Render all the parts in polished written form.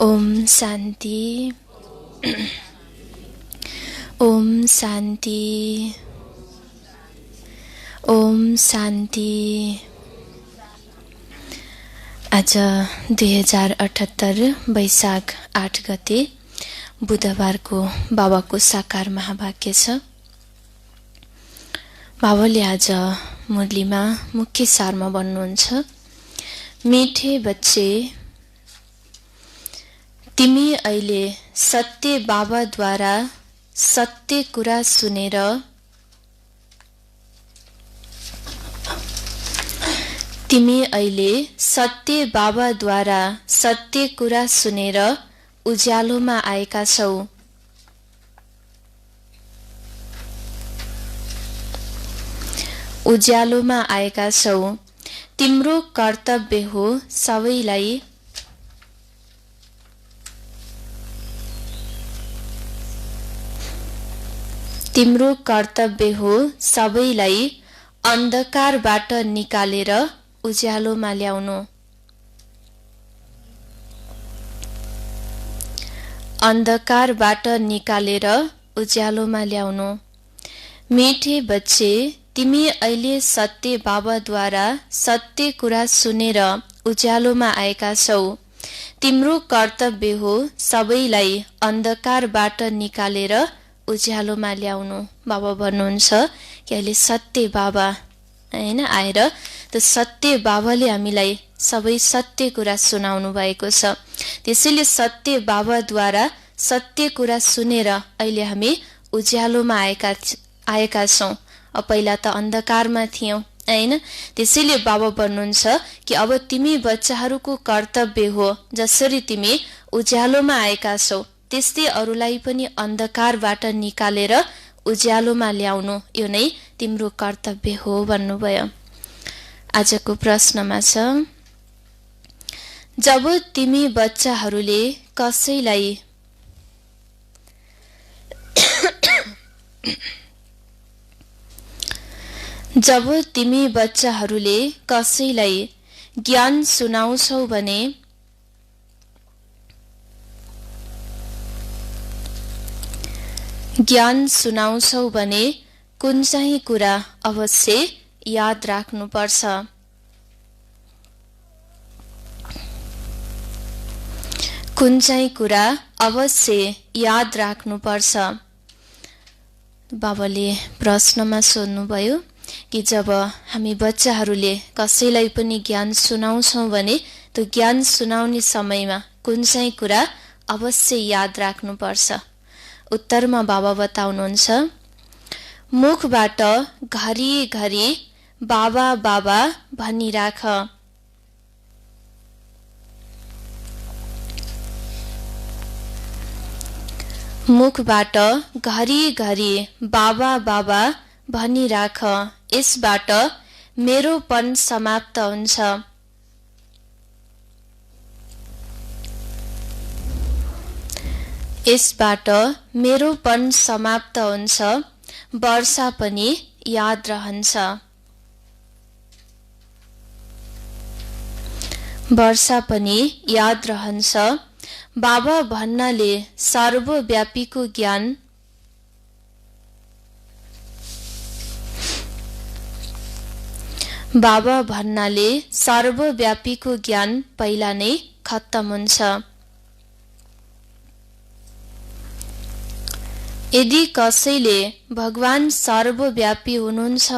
ओम शान्ति। ओम शान्ति। ओम शान्ति। आज 2078 वैशाख 8 गते बुधबारको बाबाको साकार महावाक्य छ। बाबाले आज मुरलीमा मुख्य सारमा भन्नुहुन्छ, मिठे बच्चे, तिमी अहिले सत्य बाबाद्वारा सत्य कुरा सुनेर उज्यालोमा आएका छौ। उज्यालोमा आएका छौ। तिम्रो कर्तव्य हो सबैलाई अन्धकारबाट निकालेर उज्यालोमा ल्याउनु। अन्धकारबाट निकालेर उज्यालोमा ल्याउनु। मिठे बच्चे, तिमी अहिले सत्य बाबाद्वारा सत्य कुरा सुनेर उज्यालोमा आएका छौ। तिम्रो कर्तव्य हो सबैलाई अन्धकारबाट निकालेर उज्यालोमा ल्याउनु। बाबा भन्नुहुन्छ कि अहिले सत्य बाबा हैन आएर त सत्य बाबाले हामीलाई सबै सत्य कुरा सुनाउनु भएको छ। त्यसैले सत्य बाबाद्वारा सत्य कुरा सुनेर अहिले हामी उज्यालोमा आएका छौँ। पहिला त अन्धकारमा थियौँ हैन। त्यसैले बाबा भन्नुहुन्छ कि अब तिमी बच्चाहरूको कर्तव्य हो, जसरी तिमी उज्यालोमा आएका छौ त्यस्तै अरूलाई पनि अन्धकारबाट निकालेर उज्यालोमा ल्याउनु, यो नै तिम्रो कर्तव्य हो भन्नुभयो। आजको प्रश्नमा छ, जब तिमी बच्चाहरूले कसैलाई ज्ञान सुनाउँछौ भने कुन चाहिँ कुरा अवश्य याद राख्नुपर्छ। कुन चाहिँ कुरा अवश्य याद राख्नुपर्छ। बाबाले प्रश्नमा सोध्नुभयो कि जब हामी बच्चाहरूले कसैलाई पनि ज्ञान सुनाउँछौँ भने त्यो ज्ञान सुनाउने समयमा कुन चाहिँ कुरा अवश्य याद राख्नुपर्छ। उत्तरमा बाबा बताउनुहुन्छ, मुखबाट घरिघरि बाबा बाबा भनिराख। मुखबाट घरिघरि बाबा बाबा भनिराख। यसबाट मेरोपन समाप्त हुन्छ। यसबाट मेरोपन समाप्त हुन्छ। वर्षा पनि याद रहन्छ। वर्षा पनि याद रहन्छ। बाबा भन्नाले सर्वव्यापीको ज्ञान पहिला नै खत्तम हुन्छ। यदि कसैले भगवान सर्वव्यापी हुनुहुन्छ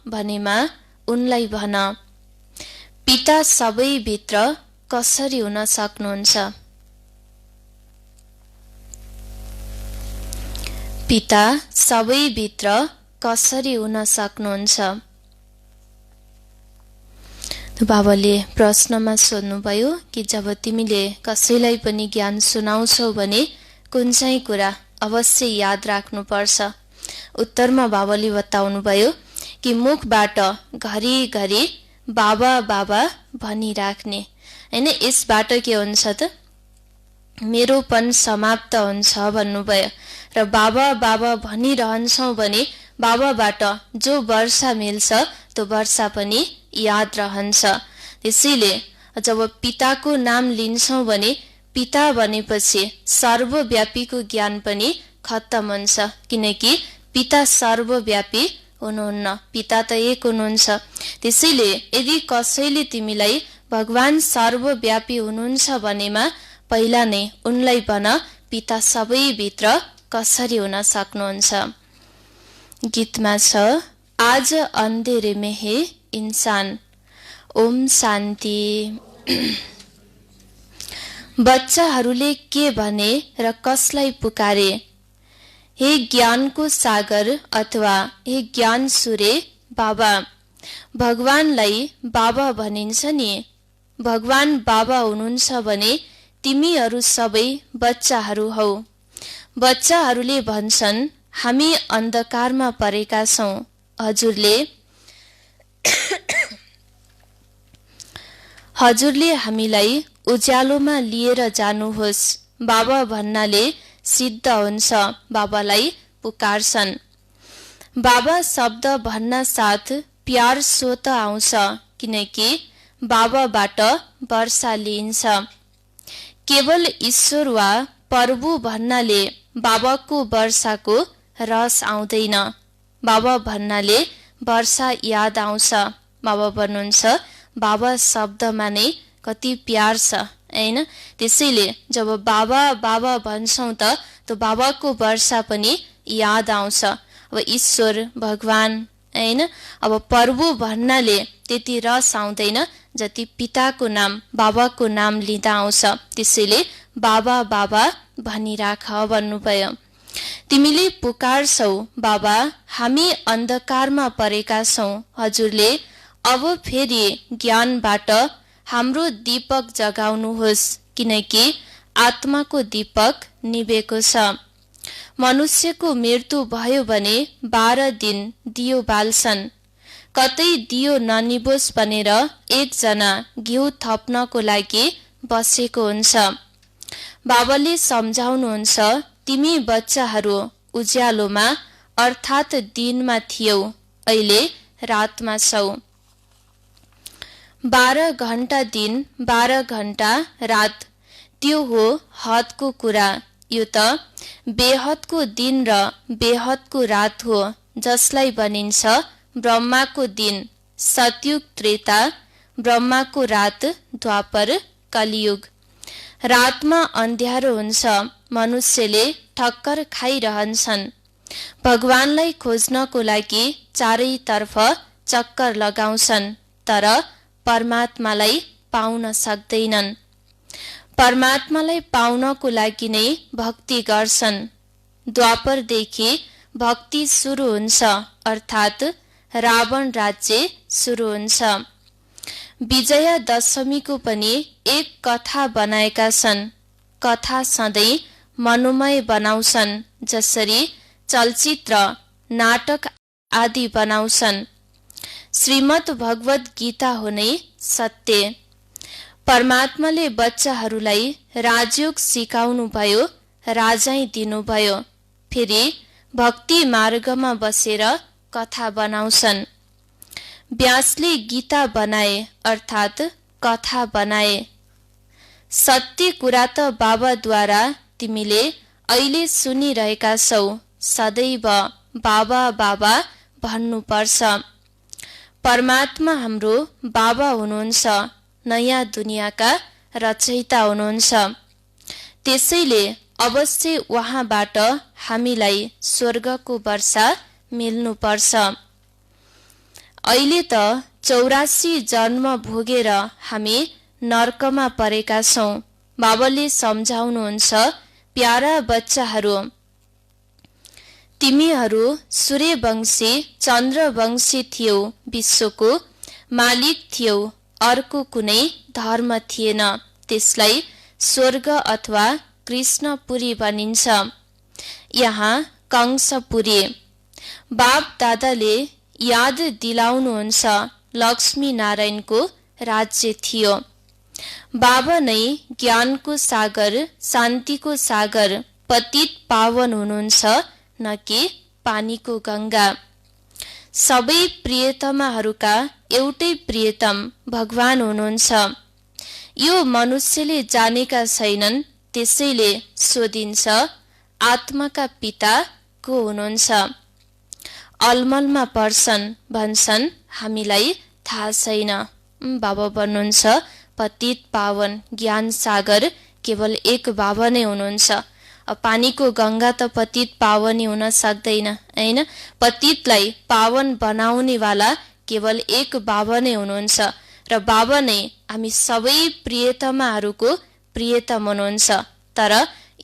भनेमा उनलाई भन, पिता सबैभित्र कसरी हुन सक्नुहुन्छ? पिता सबैभित्र कसरी हुन सक्नुहुन्छ? बाबाले प्रश्नमा सोध्नुभयो कि जब तिमीले कसैलाई पनि ज्ञान सुनाउँछौ भने कुन चाहिँ कुरा अवश्य याद राख्नुपर्छ। उत्तरमा बाबाले बताउनुभयो कि मुखबाट घरिघरि बाबा बाबा भनिराख्ने हैन। यसबाट के हुन्छ त मेरोपन समाप्त हुन्छ भन्नुभयो। र बाबा बाबा भनिरहन्छौँ भने बाबाबाट जो वर्षा मिल्छ त्यो वर्षा पनि याद रहन्छ। त्यसैले जब पिताको नाम लिन्छौँ भने पिता भनेपछि सर्वव्यापीको ज्ञान पनि खत्तम हुन्छ, किनकि पिता सर्वव्यापी हुनुहुन्न, पिता त एक हुनुहुन्छ। त्यसैले यदि कसैले तिमीलाई भगवान सर्वव्यापी हुनुहुन्छ भनेमा पहिला नै उनलाई भन पिता सबैभित्र कसरी हुन सक्नुहुन्छ। गीतमा छ आज अन्धेरे में है इंसान। ओम शान्ति। बच्चाहरूले के भने र कसलाई पुकारे? हे ज्ञानको सागर अथवा हे ज्ञान सूर्य बाबा। भगवानलाई बाबा भनिन्छ नि। भगवान बाबा हुनुहुन्छ भने तिमीहरू सबै बच्चाहरू हौ। बच्चाहरूले भन्छन् हामी अन्धकारमा परेका छौँ। हजुरले हामीलाई उज्यालोमा लिएर जानुहोस्। बाबा भन्नाले सिद्ध हुन्छ, बाबालाई पुकार्छन्। बाबा शब्द भन्न साथ प्यार स्वत आउँछ, किनकि बाबाबाट वर्षा लिइन्छ। केवल ईश्वर वा प्रभु भन्नाले बाबाको वर्षाको रस आउँदैन। बाबा भन्नाले वर्षा याद आउँछ। बाबा भन्नुहुन्छ बाबा शब्दमा नै कति प्यार छ, हैन? त्यसैले जब बाबा बाबा भन्छौँ त बाबाको वर्षा पनि याद आउँछ। अब ईश्वर भगवान, हैन? अब प्रभु भन्नाले त्यति रस आउँदैन जति पिताको नाम बाबाको नाम लिँदा आउँछ। त्यसैले बाबा बाबा भनिराख भन्नुभयो। तिमीले पुकार्छौ बाबा, हामी अन्धकारमा परेका छौँ। हजुरले अब फेरि ज्ञानबाट हाम्रो दीपक जगाउनुहोस्, किनकि आत्माको दीपक निभेको छ। मनुष्यको मृत्यु भयो भने 12 दिन दियो बाल्छन्। कतै दियो ननिभोस् भनेर एकजना घिउ थप्नको लागि बसेको हुन्छ। बाबाले सम्झाउनुहुन्छ तिमी बच्चाहरू उज्यालोमा अर्थात् दिनमा थियौ, अहिले रातमा छौ। 12 घण्टा दिन 12 घण्टा रात, त्यो हो हदको कुरा। यो त बेहदको दिन र बेहदको रात हो, जसलाई भनिन्छ ब्रह्माको दिन सतयुग त्रेता, ब्रह्माको रात द्वापर कलियुग। रातमा अन्ध्यारो हुन्छ, मनुष्यले ठक्कर खाइरहन्छन्। भगवानलाई खोज्नको लागि चारैतर्फ चक्कर लगाउँछन्, तर परमात्मालाई पाउन सक्दैनन्। परमात्मालाई पाउनको लागि नै भक्ति गर्छन्। द्वापरदेखि भक्ति सुरु हुन्छ, अर्थात् रावण राज्य सुरु हुन्छ। विजया दशमीको पनि एक कथा बनाएका छन्। कथा सधैँ मनोमय बनाउँछन्, जसरी चलचित्र नाटक आदि बनाउँछन्। श्रीमद् भगवत गीता हो नै सत्य। परमात्माले बच्चाहरूलाई राजयोग सिकाउनु भयो, राजाई दिनुभयो। फेरि भक्ति मार्गमा बसेर कथा बनाउँछन्। व्यासले गीता बनाए, अर्थात् कथा बनाए। सत्य कुरा त बाबाद्वारा तिमीले अहिले सुनिरहेका छौ। सदैव बाबा बाबा भन्नुपर्छ। परमात्मा हाम्रो बाबा हुनुहुन्छ, नयाँ दुनियाँका रचयिता हुनुहुन्छ। त्यसैले अवश्य उहाँबाट हामीलाई स्वर्गको वर्षा मिल्नुपर्छ। अहिले त 84 जन्म भोगेर हामी नर्कमा परेका छौँ। बाबाले सम्झाउनुहुन्छ प्यारा बच्चाहरू, तिमीहरू सूर्यवंशी चन्द्रवंशी थियौ, विश्वको मालिक थियौ। अर्को कुनै धर्म थिएन, त्यसलाई स्वर्ग अथवा कृष्णपुरी भनिन्छ। यहाँ कंसपुरी। बाप दादाले याद दिलाउनुहुन्छ लक्ष्मी नारायणको राज्य थियो। बाबा नै ज्ञानको सागर, शान्तिको सागर, पतित पावन हुनुहुन्छ, न कि पानीको गङ्गा। सबै प्रियतमाहरूका एउटै प्रियतम भगवान हुनुहुन्छ। यो मनुष्यले जानेका छैनन्, त्यसैले सोधिन्छ, आत्माका पिता को हुनुहुन्छ? अलमलमा पर्छन्, भन्छन् हामीलाई थाहा छैन। बाबा भन्नुहुन्छ, पतित पावन ज्ञान सागर केवल एक बाबा नै हुनुहुन्छ। पानीको गङ्गा त पतित पावनी हुन सक्दैन, हैन? पतितलाई पावन बनाउनेवाला केवल एक बाबा नै हुनुहुन्छ र बाबा नै हामी सबै प्रियतमाहरूको प्रियतम हुनुहुन्छ। तर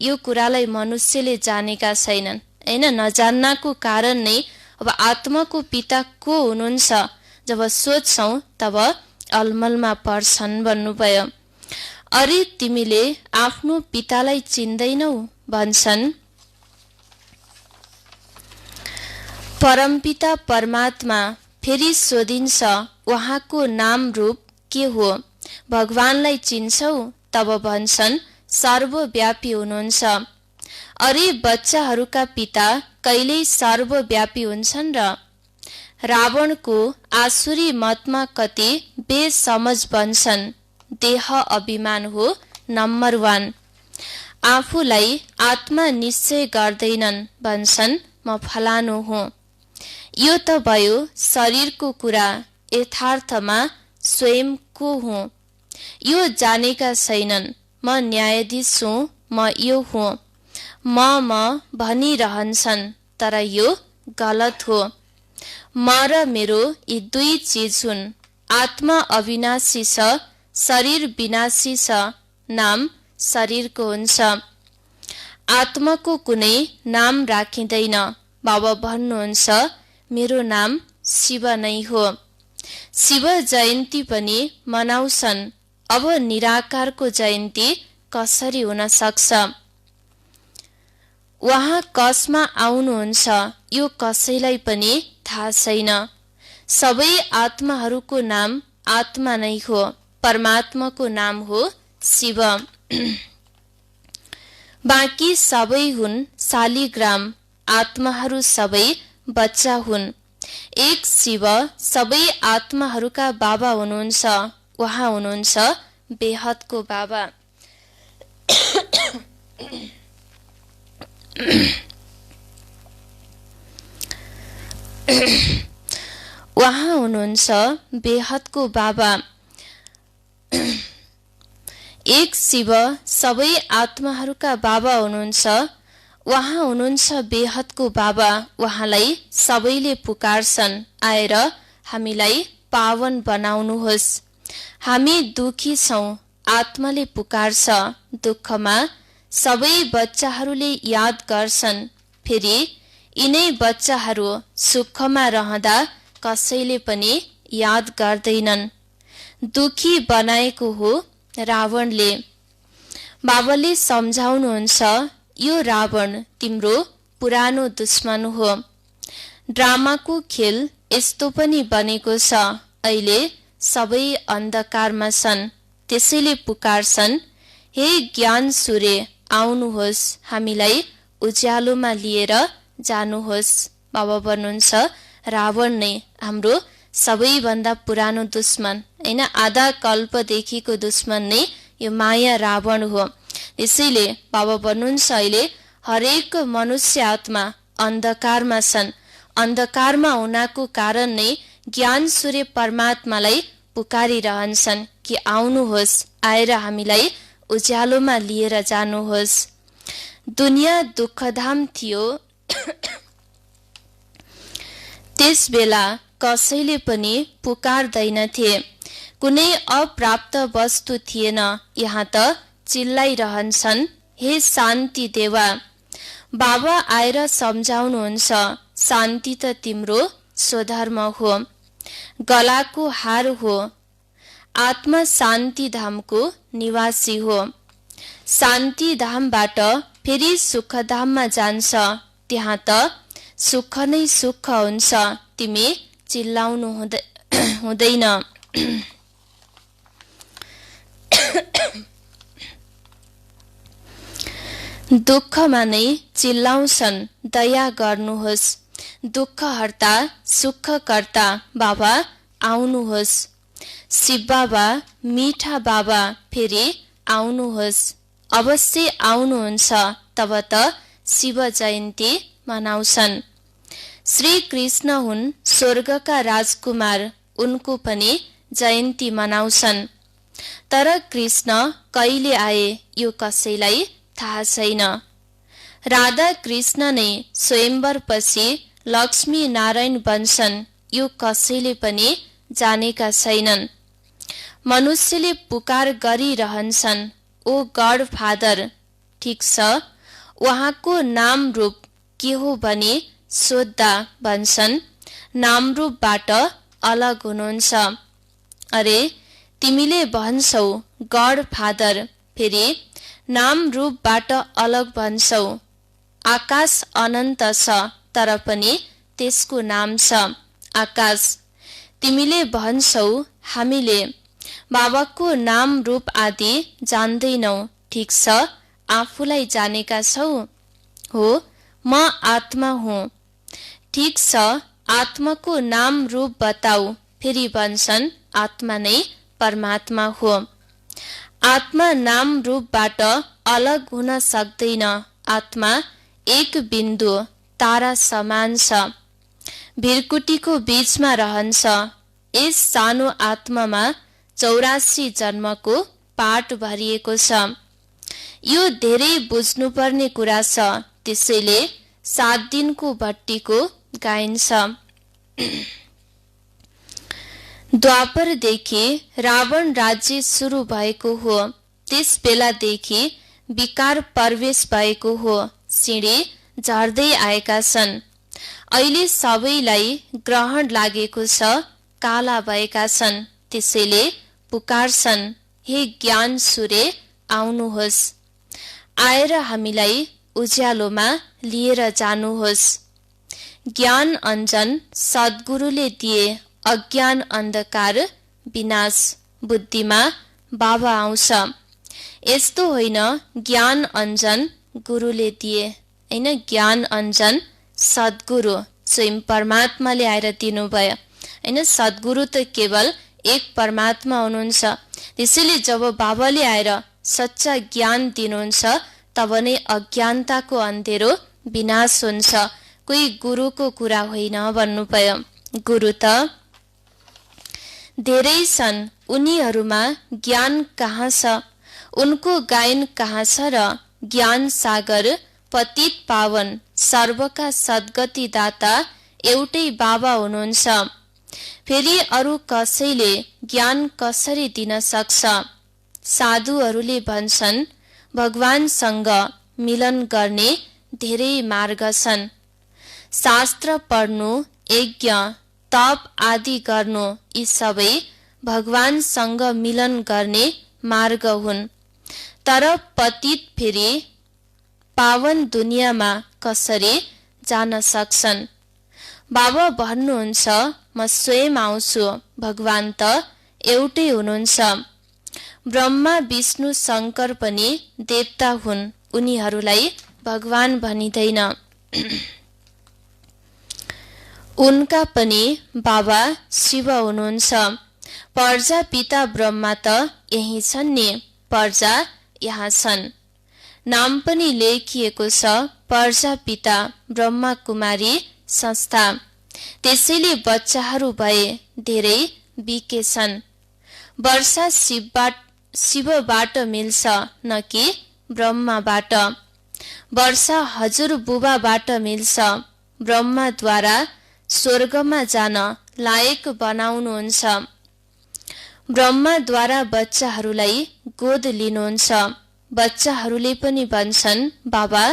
यो कुरालाई मनुष्यले जानेका छैनन्, हैन? नजान्नको कारण नै अब आत्माको पिता को हुनुहुन्छ जब सोध्छौँ तब अलमलमा पर्छन् भन्नुभयो। अरे तिमीले आफ्नो पितालाई चिन्दैनौ भन्छन्। परमपिता परमात्मा फेरि सोधिन्छ, उहाँको नाम रूप के हो? भगवानलाई चिन्छौ? तब भन्छन् सर्वव्यापी हुनुहुन्छ। अरे बच्चाहरूका पिता कहिल्यै सर्वव्यापी हुन्छन् र? रावणको आसुरी मतमा कति बेसमझ बन्छन्। देह अभिमान हो नम्बर 1। आफूलाई आत्मा निश्चय गर्दैनन्, भन्छन् म फलानु हुँ। यो त भयो शरीरको कुरा, यथार्थमा स्वयं को हुँ यो जानेका छैनन्। म न्यायाधीश हुँ, म यो हुँ, म भनिरहन्छन्, तर यो गलत हो। म र मेरो यी दुई चिज हुन्। आत्मा अविनाशी छ, शरीर विनाशी छ। नाम शरीरको हुन्छ। आत्माको कुनै नाम राखिँदैन। बाबा भन्नुहुन्छ, मेरो नाम शिव नै हो। शिव जयन्ती पनि मनाउँछन्। अब निराकारको जयन्ती कसरी हुन सक्छ? उहाँ कसमा आउनुहुन्छ यो कसैलाई पनि थाहा छैन। सबै आत्माहरूको नाम आत्मा नै हो। परमात्माको नाम हो शिव। बाँकी सबै हुन् शालिग्राम। आत्माहरू सबै बच्चा हुन्। एक शिव सबै आत्माहरूका बाबा हुनुहुन्छ। उहाँ हुनुहुन्छ बेहदको बाबा। उहाँ हुनुहुन्छ बेहदको बाबा। एक शिव सबै आत्माहरूका बाबा हुनुहुन्छ। उहाँ हुनुहुन्छ बेहदको बाबा। उहाँलाई सबैले पुकार्छन्, आएर हामीलाई पावन बनाउनुहोस्। हामी दुखी छौँ, आत्माले पुकार्छ। दुःखमा सबै बच्चाहरूले याद गर्छन्। फेरि यिनै बच्चाहरू सुखमा रहँदा कसैले पनि याद गर्दैनन्। दुखी बनाएको हो रावणले। बाबाले सम्झाउनुहुन्छ, यो रावण तिम्रो पुरानो दुश्मन हो। ड्रामाको खेल यस्तो पनि बनेको छ। अहिले सबै अन्धकारमा छन्, त्यसैले पुकार्छन्, हे ज्ञान सूर्य आउनुहोस्, हामीलाई उज्यालोमा लिएर जानुहोस्। बाबा भन्नुहुन्छ, रावण नै हाम्रो सबैभन्दा पुरानो दुश्मन, हैन? आधा कल्पदेखिको दुश्मन नै यो माया रावण हो। त्यसैले बाबा भन्नुहुन्छ, अहिले हरेक मनुष्य आत्मा अन्धकारमा छन्। अन्धकारमा हुनाको कारण नै ज्ञान सूर्य परमात्मालाई पुकारिरहन्छन् कि आउनुहोस्, आएर हामीलाई उज्यालोमा लिएर जानुहोस्। दुनियाँ दुःखधाम थियो। त्यस बेला कसैले पनि पुकार्दैनथे। कुनै अप्राप्त वस्तु थिएन। यहाँ त चिल्लाइरहन्छन्, हे शान्ति देवा। बाबा आएर सम्झाउनुहुन्छ, शान्ति त तिम्रो स्वधर्म हो, गलाको हार हो। आत्मा शान्ति धामको निवासी हो। शान्ति धामबाट फेरि सुखधाममा जान्छ। त्यहाँ त सुख नै सुख हुन्छ। तिमी चिल्लाउनु हुँदैन। दुःखमा नै चिल्लाउँछन् दया गर्नुहोस्, दुःख हर्ता सुखकर्ता बाबा आउनुहोस्। शिव बाबा मिठा बाबा फेरि आउनुहोस्, अवश्य आउनुहुन्छ। तब त शिव जयन्ती मनाउँछन्। श्री कृष्ण हुन् स्वर्गका राजकुमार, उनको पनि जयन्ती मनाउँछन्। तर कृष्ण कहिले आए यो कसैलाई थाहा छैन। राधा कृष्ण नै स्वयम्वर पछि लक्ष्मी नारायण बन्छन्, यो कसैले पनि जानेका छैनन्। मनुष्यले पुकार गरिरहन्छन्, ओ गड फादर। ठिक छ, उहाँको नाम रूप के हो भनी सोद्धा भन्छन्, नाम रूपबाट अलग हुनुहुन्छ। अरे तिमीले भन्छौ गड फादर, फेरि नाम रूपबाट अलग भन्छौ। आकाश अनन्त छ, तर पनि त्यसको नाम छ आकाश। तिमीले भन्छौ हामीले बाबाको नाम रूप आदि जान्दैनौ। ठिक छ, आफूलाई जानेका छौ। हो, म आत्मा हुँ। ठिक छ, आत्माको नाम रूप बताऊ। फेरि भन्छन् आत्मा नै परमात्मा हो। आत्मा नाम रूपबाट अलग हुन सक्दैन। आत्मा एक बिन्दु तारा समान छ, भिरकुटीको बीचमा रहन्छ। यस सानो आत्मामा 84 जन्मको पाठ भरिएको छ। यो धेरै बुझ्नुपर्ने कुरा छ, त्यसैले 7 दिनको भट्टीको गाइन्छ। द्वापरदेखि रावण राज्य सुरु भएको हो। त्यस बेलादेखि विकार प्रवेश भएको हो। सिँढी झर्दै आएका छन्। अहिले सबैलाई ग्रहण लागेको छ, काला भएका छन्। त्यसैले पुकार्छन्, हे ज्ञान सूर्य आउनुहोस्, आएर हामीलाई उज्यालोमा लिएर जानुहोस्। ज्ञान अञ्जन सद्गुरुले दिए, अज्ञान अन्धकार विनाश, बुद्धिमा बाबा आउँछ। यस्तो होइन ज्ञान अञ्जन गुरुले दिए, होइन, ज्ञान अञ्जन सद्गुरु स्वयं परमात्माले आएर दिनुभयो, होइन। सद्गुरु त केवल एक परमात्मा हुनुहुन्छ। त्यसैले जब बाबाले आएर सच्चा ज्ञान दिनुहुन्छ, तब नै अज्ञानताको अन्धेरो विनाश हुन्छ। कोही गुरुको कुरा होइन भन्नुभयो। गुरु त धेरै छन्, उनीहरूमा ज्ञान कहाँ छ, उनको गायन कहाँ छ र? ज्ञान सागर पतित पावन सर्वका सद्गति दाता एउटै बाबा हुनुहुन्छ। फेरि अरू कसैले ज्ञान कसरी दिन सक्छ? साधुहरूले भन्छन् भगवानसँग मिलन गर्ने धेरै मार्ग छन्। शास्त्र पढ्नु, यज्ञ तप आदि गर्नु, यी सबै भगवानसँग मिलन गर्ने मार्ग हुन्। तर पतित फेरि पावन दुनियाँमा कसरी जान सक्छन्? बाबा भन्नुहुन्छ म स्वयं आउँछु। भगवान त एउटै हुनुहुन्छ। ब्रह्मा विष्णु शङ्कर पनि देवता हुन्, उनीहरूलाई भगवान भनिँदैन। उनका पनि बाबा शिव हुनुहुन्छ। प्रजा पिता ब्रह्मा त यही छन् नि, प्रजा यहाँ छन्। नाम पनि लेखिएको छ प्रजा पिता ब्रह्मा कुमारी संस्था। त्यसैले बच्चाहरू भए धेरै बिकेछन्। वर्षा शिवबाट मिल्छ, न कि ब्रह्माबाट। वर्षा हजुर बुबाबाट मिल्छ। ब्रह्माद्वारा स्वर्गमा जान लायक बनाउनुहुन्छ। ब्रह्माद्वारा बच्चाहरूलाई गोद लिनुहुन्छ। बच्चाहरूले पनि भन्छन् बाबा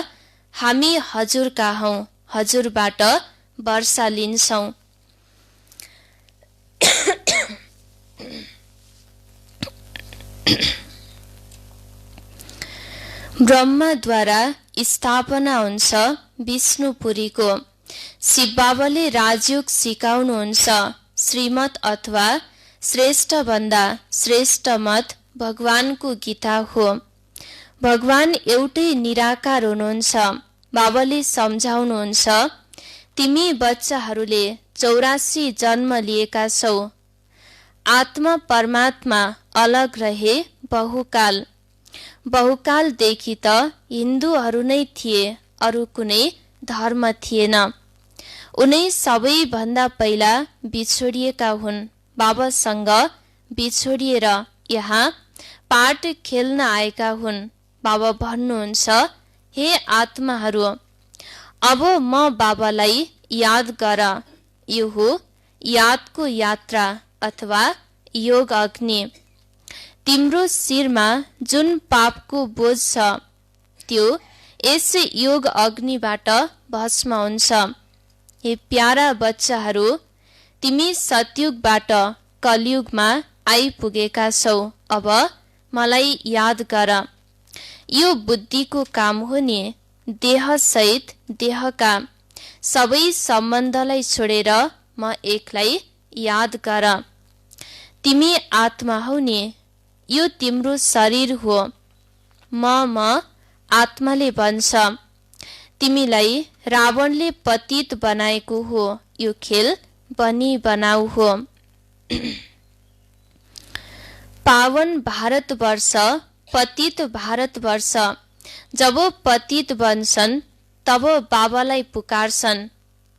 हामी हजुरका हौं, हजुरबाट वर्षा लिन्छौं। ब्रह्माद्वारा स्थापना हुन्छ विष्णुपुरीको। शिव बाबाले राजयोग सिकाउनुहुन्छ। श्रीमत अथवा श्रेष्ठ भन्दा श्रेष्ठ मत भगवानको गीता हो। भगवान एउटै निराकार हुनुहुन्छ। बाबाले सम्झाउनुहुन्छ, तिमी बच्चाहरूले 84 जन्म लिएका छौ। आत्मा परमात्मा अलग रहे बहुकाल। बहुकालदेखि त हिन्दूहरू नै थिए, अरू कुनै धर्म थिएन। उनै सबैभन्दा पहिला बिछोडिएका हुन्। बाबासँग बिछोडिएर यहाँ पाठ खेल्न आएका हुन्। बाबा भन्नुहुन्छ, हे आत्माहरू, अब म बाबालाई याद गर। यो हो यादको यात्रा अथवा योग अग्नि। तिम्रो शिरमा जुन पापको बोझ छ त्यो यस योग अग्निबाट भस्म हुन्छ। हे प्यारा बच्चाहरू, तिमी सतयुगबाट कलियुगमा आइपुगेका छौ। अब मलाई याद गर। यो बुद्धिको काम हो नि। देह सहित देहका सबै सम्बन्धलाई छोडेर म एकलाई याद गर। तिमी आत्मा हौ नि। यो तिम्रो शरीर हो। म आत्माले भन्छ, तिमीलाई रावणले पतित बनाएको हो। यो खेल बनी बनाऊ हो। पावन भारतवर्ष, पतित भारतवर्ष। जब पतित बन्छन् तब बाबालाई पुकार्छन्,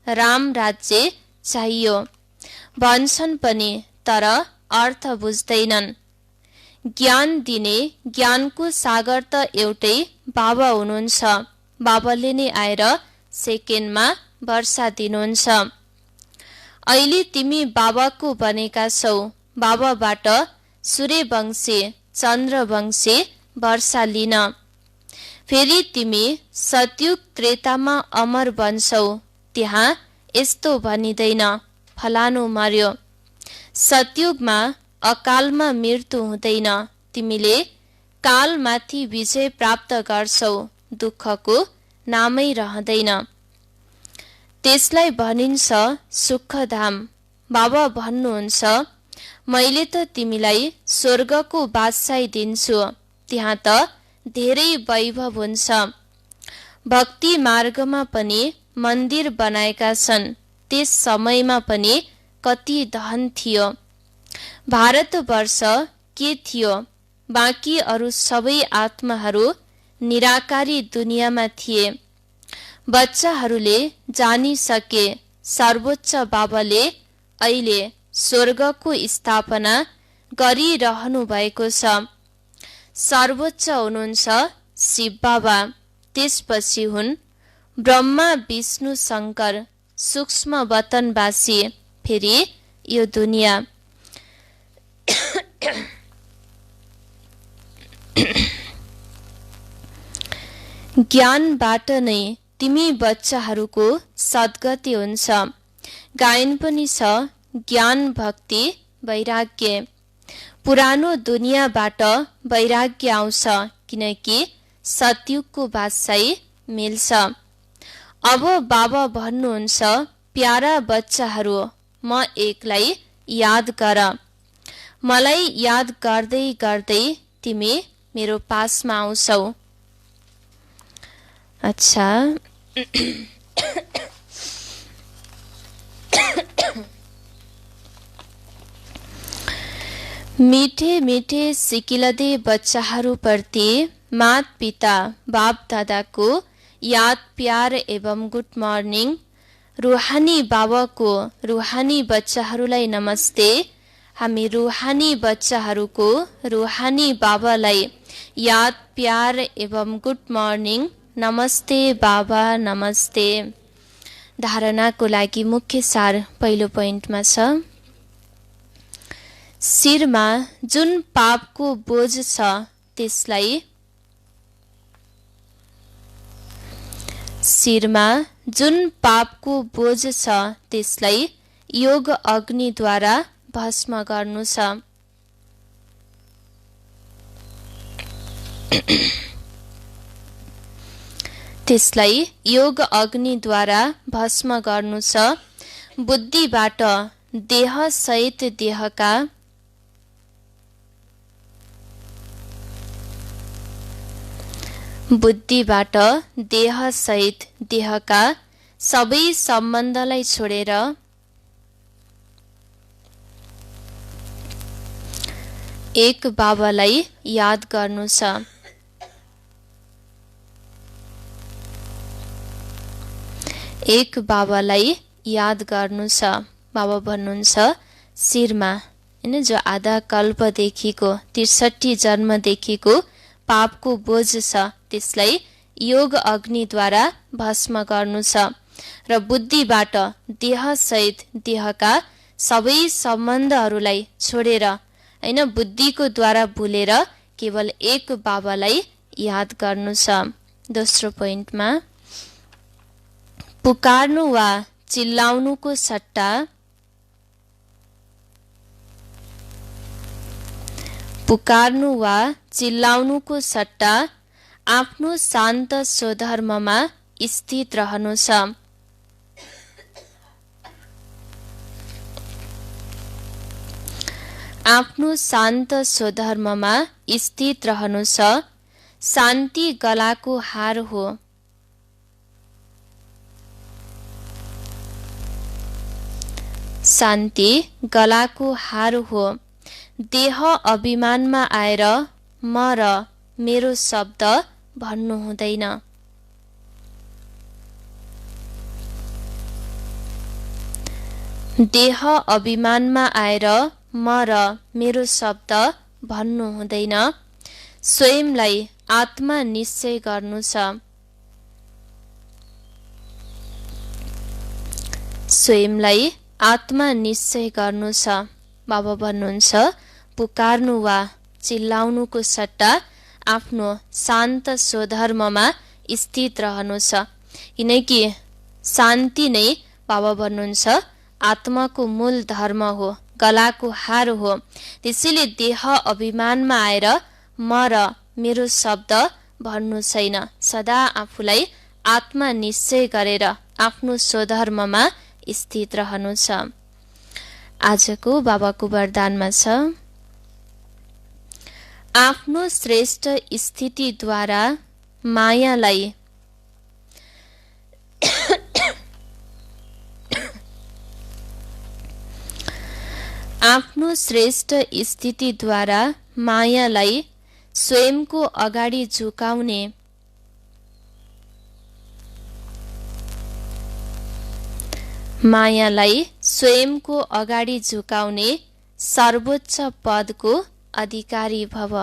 राम राज्य चाहियो भन्छन् पनि, तर अर्थ बुझ्दैनन्। ज्ञान दिने ज्ञानको सागर त एउटै बाबा हुनुहुन्छ। बाबाले नै आएर सेकेन्डमा वर्षा दिनुहुन्छ। अहिले तिमी बाबाको बनेका छौ। बाबाबाट सूर्यवंशी चन्द्रवंशी वर्षा लिन। फेरि तिमी सतयुग त्रेतामा अमर बन्छौ। त्यहाँ यस्तो भनिँदैन, फलानु मर्यो। सतयुगमा अकालमा मृत्यु हुँदैन। तिमीले कालमाथि विजय प्राप्त गर्छौ। दुःखको नामै रहँदैन। त्यसलाई भनिन्छ सुखधाम। बाबा भन्नुहुन्छ, मैले त तिमीलाई स्वर्गको बादशाही दिन्छु। त्यहाँ त धेरै वैभव हुन्छ। भक्ति मार्गमा पनि मन्दिर बनाएका छन्। त्यस समयमा पनि कति धन थियो। भारतवर्ष के थियो? बाँकी अरू सबै आत्माहरू निराकारी दुनियाँमा थिए। बच्चाहरूले जानिसके सर्वोच्च बाबाले अहिले स्वर्गको स्थापना गरिरहनु भएको छ। सर्वोच्च हुनुहुन्छ शिव बाबा। त्यसपछि हुन् ब्रह्मा विष्णु शङ्कर, सूक्ष्म वतनवासी, फेरि यो दुनियाँ। ज्ञानबाट नै तिमी बच्चाहरूको सद्गति हुन्छ। गायन पनि छ, ज्ञान भक्ति वैराग्य। पुरानो दुनियाँबाट वैराग्य आउँछ, किनकि सतयुगको बादशाही मिल्छ। अब बाबा भन्नुहुन्छ, प्यारा बच्चाहरू, म एकलाई याद गर। मलाई याद गर्दै गर्दै तिमी मेरो पासमा आउँछौ। अच्छा, मीठे मीठे सिकिलदे बच्चाहरूप्रति मात पिता बाप दादाको याद प्यार एवं गुड मर्निङ। रुहानी बाबाको रुहानी बच्चाहरूलाई नमस्ते। हामी रुहानी बच्चाहरूको रुहानी बाबालाई याद प्यार एवं गुड मर्निङ। नमस्ते बाबा, नमस्ते। धारणाको लागि मुख्य सार पहिलो पोइन्टमा छ, शिरमा जुन पापको बोझ छ त्यसलाई योग अग्निद्वारा भस्म गर्नु छ। त्यसलाई योग अग्निद्वारा भस्म गर्नु छ। बुद्धिबाट देह सहित देहका बुद्धिबाट देहसहित देहका सबै सम्बन्धलाई छोडेर एक बाबालाई याद गर्नु छ। एक बाबालाई याद गर्नु छ। बाबा भन्नुहुन्छ शिरमा हैन जो आधा कल्पदेखिको 63 जन्मदेखिको पापको बोझ छ त्यसलाई योग अग्निद्वारा भस्म गर्नु छ र बुद्धिबाट देहसहित देहका सबै सम्बन्धहरूलाई छोडेर हैन बुद्धिको द्वारा भुलेर केवल एक बाबालाई याद गर्नु छ। दोस्रो पोइन्टमा पुकार्नु वा चिल्लाउनुको सट्टा पुकार्नु वा चिल्लाउनुको सट्टा आफ्नो शान्त स्वधर्ममा स्थित रहनु छ। आफ्नो शान्त स्वधर्ममा स्थित रहनु छ। शान्ति गलाको हार हो। शान्ति गलाको हार हो। देह अभिमानमा आएर म र मेरो शब्द भन्नु हुँदैन। देह अभिमानमा आएर म र मेरो शब्द भन्नु हुँदैन। स्वयंलाई आत्मा निश्चय गर्नु छ। स्वयंलाई आत्मा निश्चय गर्नु छ। बाबा भन्नुहुन्छ पुकार्नु वा चिल्लाउनुको सट्टा आफ्नो शान्त स्वधर्ममा स्थित रहनु छ। किनकि शान्ति नै बाबा भन्नुहुन्छ आत्माको मूल धर्म हो, गलाको हार हो। त्यसैले देह अभिमानमा आएर म र मेरो शब्द भन्नु छैन। सदा आफूलाई आत्मा निश्चय गरेर आफ्नो स्वधर्ममा स्थित रहनु छ। आजको बाबाको वरदानमा छ आफ्नो श्रेष्ठ स्थितिद्वारा मायालाई आफ्नो श्रेष्ठ स्थितिद्वारा मायालाई स्वयंको अगाडि झुकाउने मायालाई स्वयंको अगाडि झुकाउने सर्वोच्च पदको अधिकारी भव।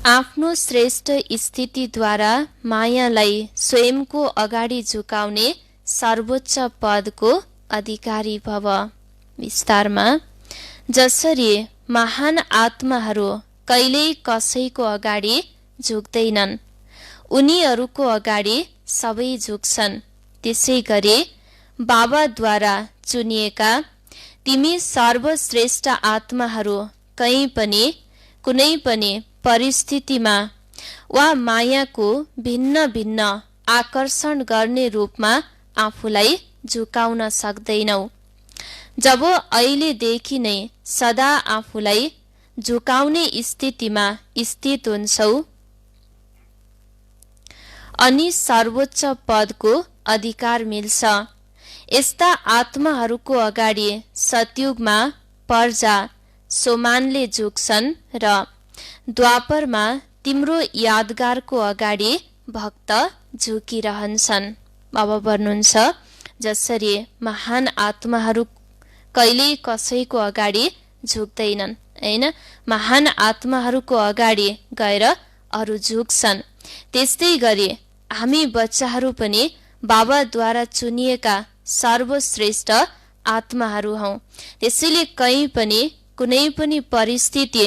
आफ्नो श्रेष्ठ स्थितिद्वारा मायालाई स्वयंको अगाडि झुकाउने सर्वोच्च पदको अधिकारी भव। विस्तारमा जसरी महान आत्माहरू कहिल्यै कसैको अगाडि झुक्दैनन्, उनीहरूको अगाडि सबै झुक्छन्, त्यसैगरी बाबाद्वारा चुनिएका तिमी सर्वश्रेष्ठ आत्माहरू कहीँ पनि कुनै पनि परिस्थितिमा वा मायाको भिन्न भिन्न आकर्षण गर्ने रूपमा आफूलाई झुकाउन सक्दैनौ। जब अहिलेदेखि नै सदा आफूलाई झुकाउने स्थितिमा स्थित हुन्छौ अनि सर्वोच्च पदको अधिकार मिल्छ। यस्ता आत्माहरूको अगाडि सतयुगमा प्रजा सोमानले झुक्छन् र द्वापरमा तिम्रो यादगारको अगाडि भक्त झुकिरहन्छन्। बाबा भन्नुहुन्छ जसरी महान आत्माहरू कहिल्यै कसैको अगाडि झुक्दैनन् हैन, महान आत्माहरूको अगाडि गएर अरू झुक्छन्, त्यस्तै गरी हामी बच्चाहरू पनि बाबाद्वारा चुनिएका सर्वश्रेष्ठ आत्माहरू हौ। त्यसैले कहीँ पनि कुनै पनि परिस्थिति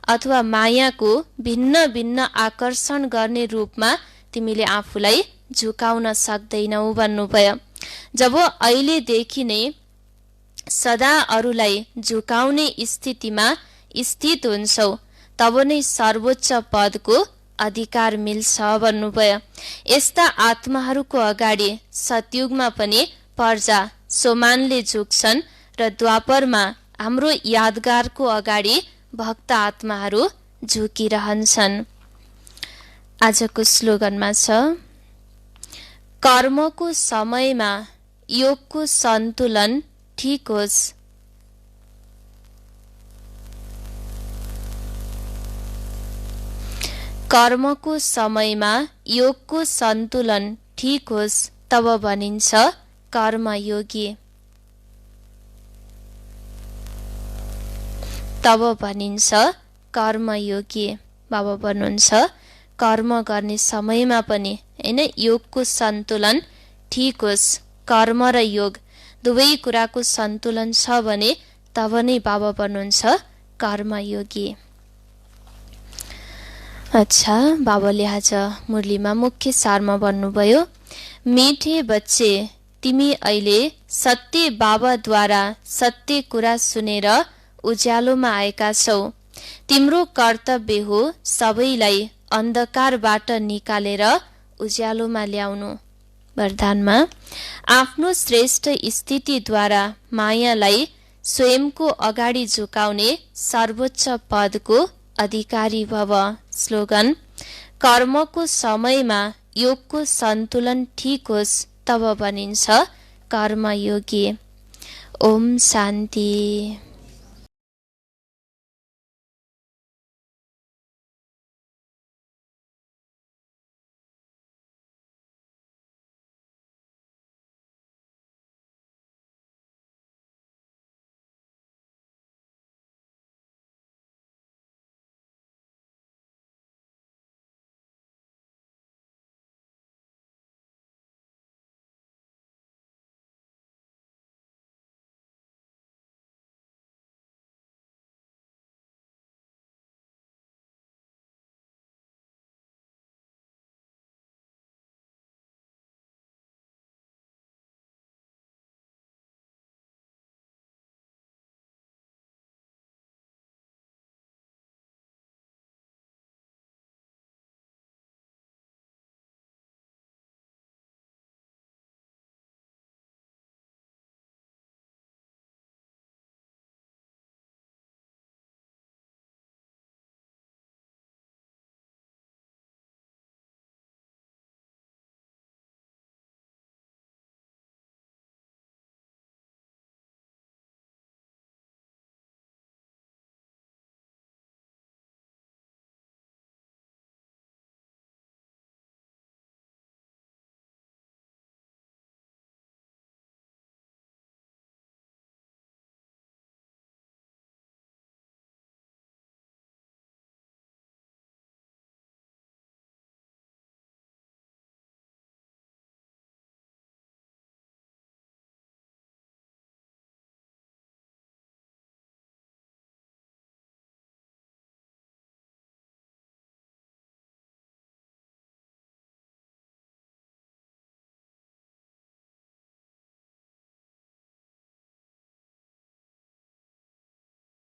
अथवा मायाको भिन्न भिन्न आकर्षण गर्ने रूपमा तिमीले आफूलाई झुकाउन सक्दैनौ भन्नुभयो। जब अहिलेदेखि नै सदा अरूलाई झुकाउने स्थितिमा स्थित हुन्छौ तब नै सर्वोच्च पदको अधिकार मिल्छ भन्नुभयो। यस्ता आत्माहरूको अगाडि सतयुगमा पनि प्रजा सोमानले झुक्छन् र द्वापरमा हाम्रो यादगारको अगाडि भक्त आत्माहरू झुकिरहन्छन्। आजको स्लोगनमा छ, कर्मको समयमा योगको सन्तुलन ठीक होस्। कर्मको समयमा योगको सन्तुलन ठीक होस् तब भनिन्छ कर्मयोगी। तब भनिन्छ कर्मयोगी। बाबा भन्नुहुन्छ कर्म गर्ने समयमा पनि हैन योगको सन्तुलन ठीक होस्। कर्म र योग दुवै कुराको सन्तुलन छ भने तब नै बाबा भन्नुहुन्छ कर्मयोगी। अच्छा, बाबाले आज मुरलीमा मुख्य सारमा भन्नुभयो, मिठे बच्चे तिमी अहिले सत्य बाबाद्वारा सत्य कुरा सुनेर उज्यालोमा आएका छौ। तिम्रो कर्तव्य हो सबैलाई अन्धकारबाट निकालेर उज्यालोमा ल्याउनु। वरदानमा आफ्नो श्रेष्ठ स्थितिद्वारा मायालाई स्वयंको अगाडि झुकाउने सर्वोच्च पदको अधिकारी भव। स्लोगन, कर्मको समयमा योगको सन्तुलन ठीक होस् तब भनिन्छ कर्मयोगी। ओम शान्ति।